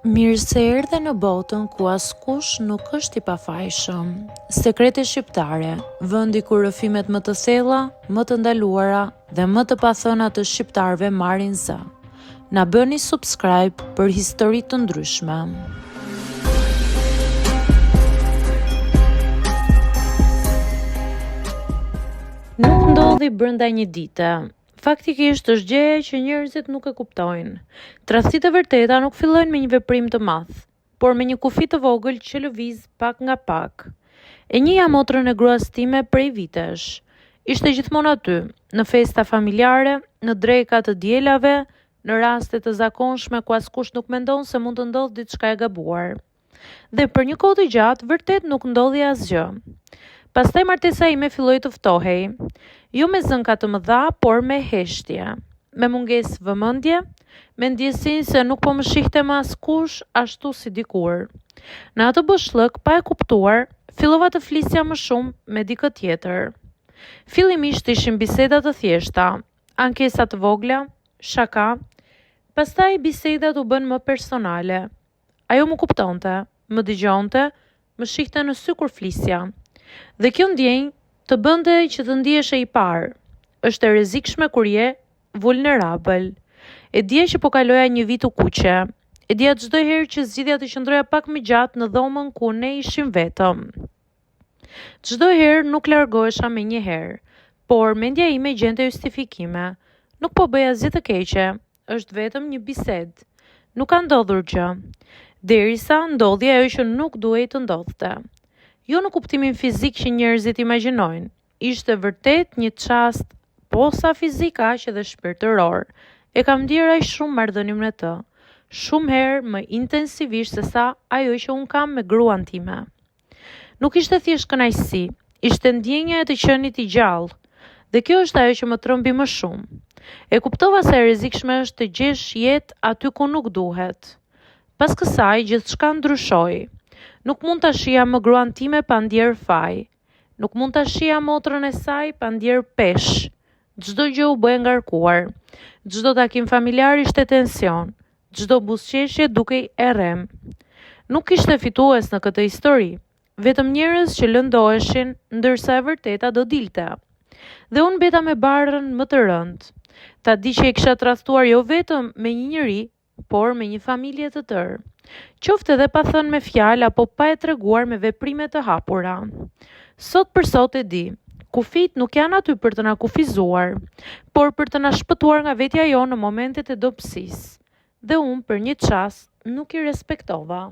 Mirë se erdhe në botën ku askush nuk është i pafajshëm. Sekrete shqiptare, vendi ku rrëfimet më të thella, më të ndaluara dhe më të pathëna të shqiptarëve marrin zë. Na bëni subscribe për histori të ndryshme. Nuk ndodhi brenda një dite. Faktikisht është gjëja që njerëzit nuk e kuptojnë. Tradhtitë e vërteta nuk fillojnë me një veprim të madh, por me një kufi të vogël që lëviz pak nga pak. E njihja motrën e gruas time prej vitesh. Ishte gjithmonë aty, në festa familjare, në dreka të dielave, në raste të zakonshme ku askush nuk mendon se mund të ndodhë diçka e gabuar. Dhe për një kohë të gjatë, vërtet nuk ndodhi asgjë. Pastaj martesa ime filloi të ftohej, jo me zënka të mëdha, por me heshtje, me mungesë vëmendje, me ndjesinë se nuk po më shihte më askush ashtu si dikur. Në atë boshllëk, pa e kuptuar, fillova të flisja më shumë me dikë tjetër. Fillimisht ishin biseda të thjeshta, ankesa të vogla, shaka, pastaj bisedat u bën më personale. Ajo më kuptonte, më dëgjonte, më shihte në sy kur flisja. Dhe kjo ndjenjë të bënte që të ndiheshe i parë. Është e rrezikshme kur je vulnerabël. E dija që po kaloja një vit u kuqe. E dija çdo herë që zgjidhja të qëndroja pak më gjatë në dhomën ku ne ishim vetëm. Çdo herë nuk largohesha menjëherë, por mendja ime gjente justifikime. Nuk po bëja asgjë të keqe, është vetëm një bisedë. Nuk ka ndodhur gjë. Derisa ndodhi ajo që nuk duhej të ndodhte. Jo në kuptimin fizik që njerëzit imagjinojnë, ishte vërtet një çast posa fizik aq edhe shpirtëror. E kam ndier aq shumë marrëdhënie me të, shumë herë më intensivisht se sa ajo që un kam me gruan time. Nuk ishte thjesht kënaqësi, ishte ndjenja e të qenit i gjallë, dhe kjo është ajo që më trombi më shumë. E kuptova se e rrezikshme është të gjesh jetë aty ku nuk duhet. Pas kësaj gjithçka ndryshoi. Nuk mund ta shija më gruan time pa ndier faj. Nuk mund ta shija motrën e saj pa ndier pesh. Çdo gjë u bë e ngarkuar. Çdo takim familjar ishte tension. Çdo buzëqeshje dukej e rrem. Nuk kishte fitues në këtë histori. Vetëm njerëz që lëndoheshin, ndërsa e vërteta do dilte. Dhe unë beta me barrën më të rëndë. Ta di që e kisha tradhtuar jo vetëm me një njeri, por me një familje të tërë. Qoftë edhe pa thënë me fjalë apo pa e treguar me veprime të hapura. Sot për sot e di, kufit nuk janë aty për të na kufizuar, por për të na shpëtuar nga vetja jonë në momentet e dobësisë. Dhe unë për një çast nuk i respektova.